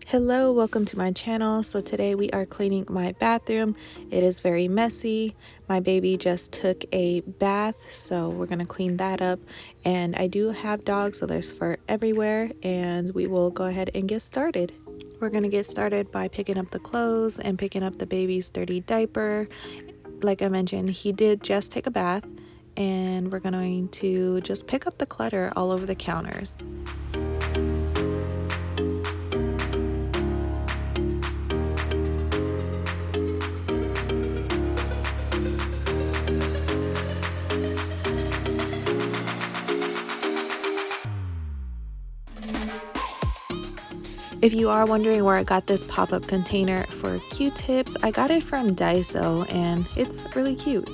Hello, welcome to my channel. So today we are cleaning my bathroom. It is very messy. My baby just took a bath, so we're gonna clean that up. And I do have dogs, so there's fur everywhere, and we will go ahead and get started. We're gonna get started by picking up the clothes and picking up the baby's dirty diaper. Like I mentioned, he did just take a bath, and we're going to just pick up the clutter all over the counters. If you are wondering where I got this pop-up container for Q-tips, I got it from Daiso and it's really cute.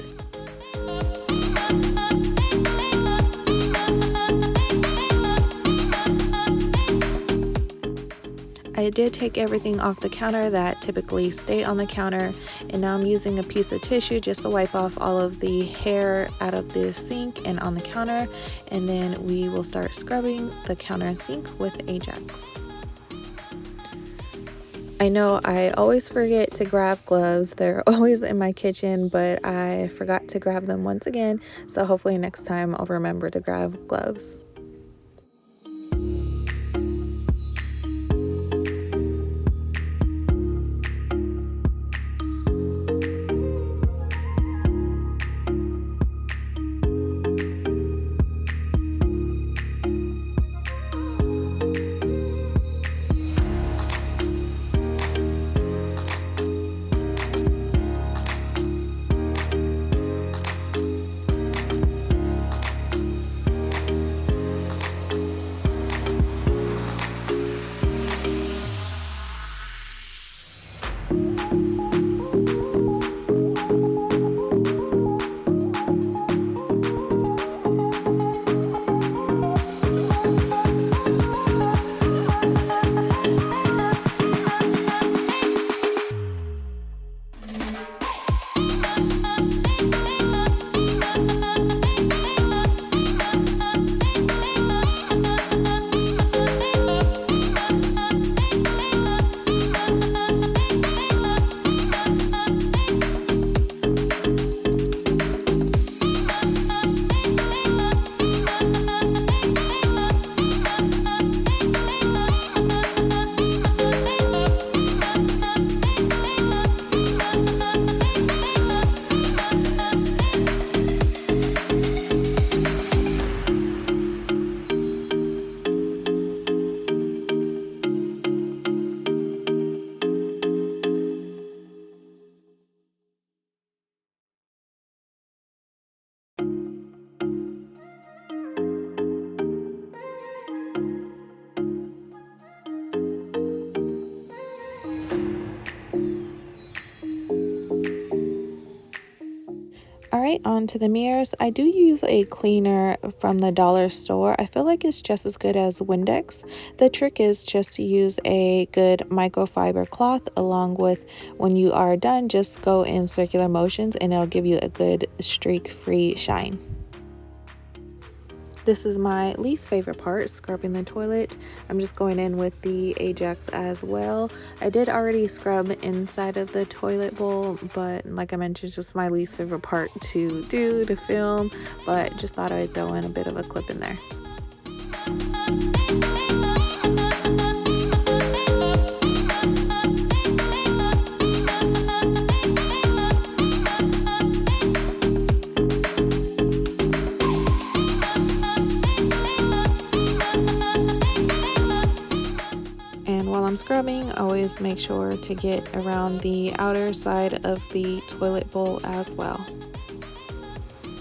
I did take everything off the counter that typically stay on the counter, and now I'm using a piece of tissue just to wipe off all of the hair out of the sink and on the counter, and then we will start scrubbing the counter and sink with Ajax. I know I always forget to grab gloves. They're always in my kitchen, but I forgot to grab them once again, so hopefully next time I'll remember to grab gloves. Alright, on to the mirrors. I do use a cleaner from the dollar store. I feel like it's just as good as Windex. The trick is just to use a good microfiber cloth, along with, when you are done, just go in circular motions and it'll give you a good streak-free shine. This is my least favorite part, scrubbing the toilet. I'm just going in with the Ajax as well. I did already scrub inside of the toilet bowl, but like I mentioned, it's just my least favorite part to do, to film, but just thought I'd throw in a bit of a clip in there. Scrubbing, always make sure to get around the outer side of the toilet bowl as well.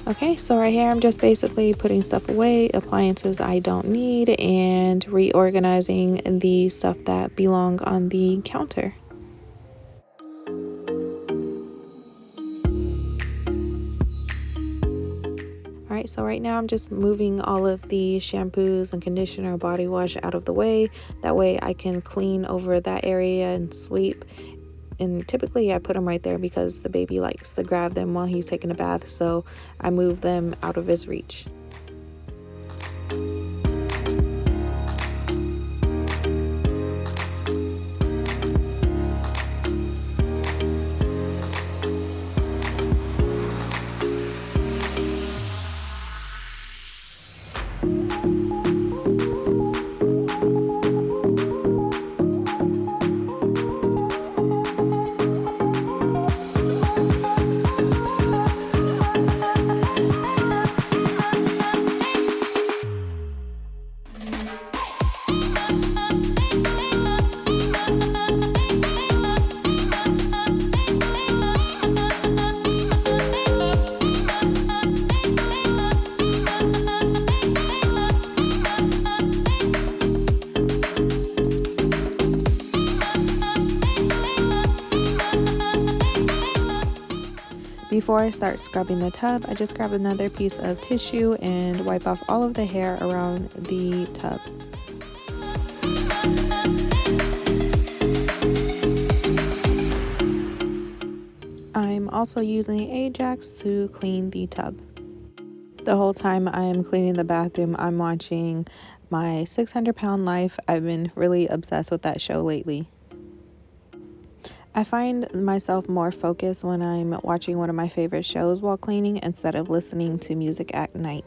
Okay, so right here I'm just basically putting stuff away, appliances I don't need, and reorganizing the stuff that belong on the counter. Alright, so right now I'm just moving all of the shampoos and conditioner, body wash out of the way. That way I can clean over that area and sweep. And typically I put them right there because the baby likes to grab them while he's taking a bath, so I move them out of his reach. Before I start scrubbing the tub, I just grab another piece of tissue and wipe off all of the hair around the tub. I'm also using Ajax to clean the tub. The whole time I am cleaning the bathroom, I'm watching my 600-Pound Life. I've been really obsessed with that show lately. I find myself more focused when I'm watching one of my favorite shows while cleaning instead of listening to music at night.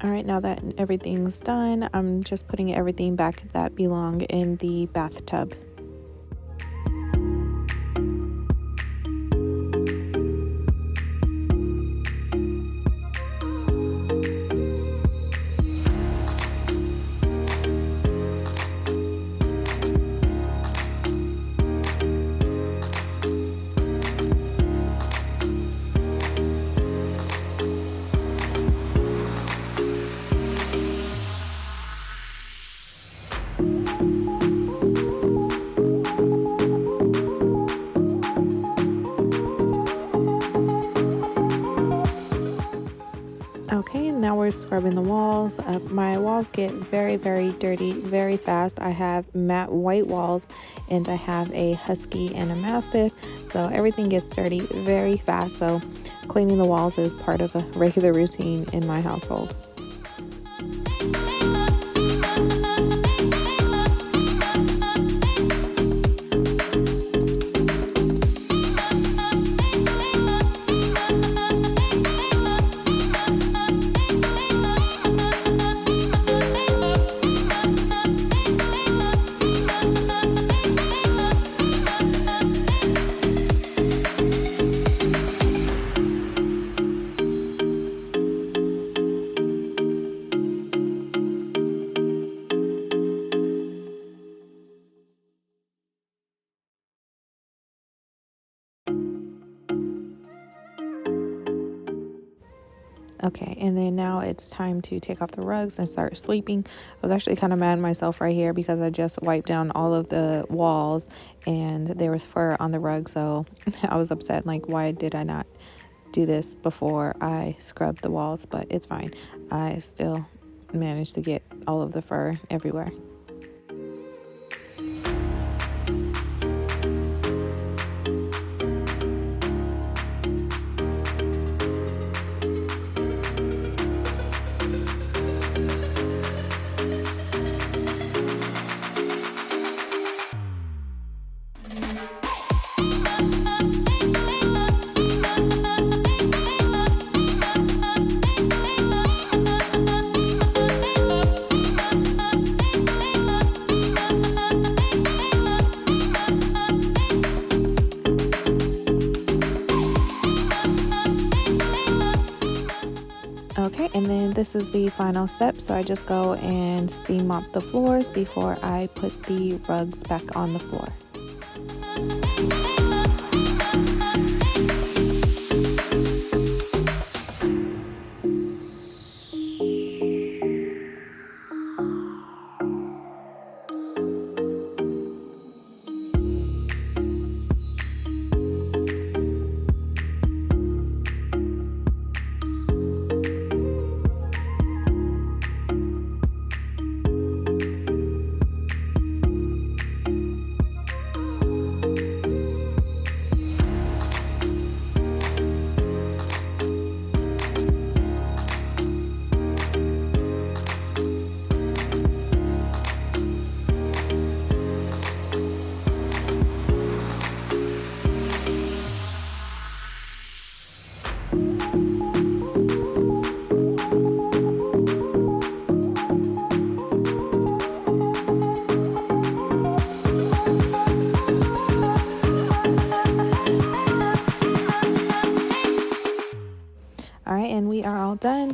Alright, now that everything's done, I'm just putting everything back that belong in the bathtub. Okay, now we're scrubbing the walls. My walls get very dirty very fast. I have matte white walls and I have a Husky and a Mastiff, so everything gets dirty very fast. So cleaning the walls is part of a regular routine in my household. Okay, and then now it's time to take off the rugs and start sleeping. I was actually kind of mad at myself right here because I just wiped down all of the walls and there was fur on the rug, so I was upset, like, why did I not do this before I scrubbed the walls? But it's fine. I still managed to get all of the fur everywhere. Okay, and then this is the final step, so I just go and steam mop the floors before I put the rugs back on the floor.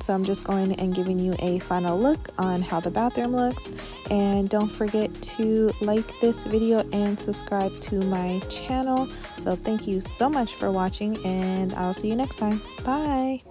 so I'm just going and giving you a final look on how the bathroom looks. And don't forget to like this video and subscribe to my channel. So thank you so much for watching, and I'll see you next time. Bye.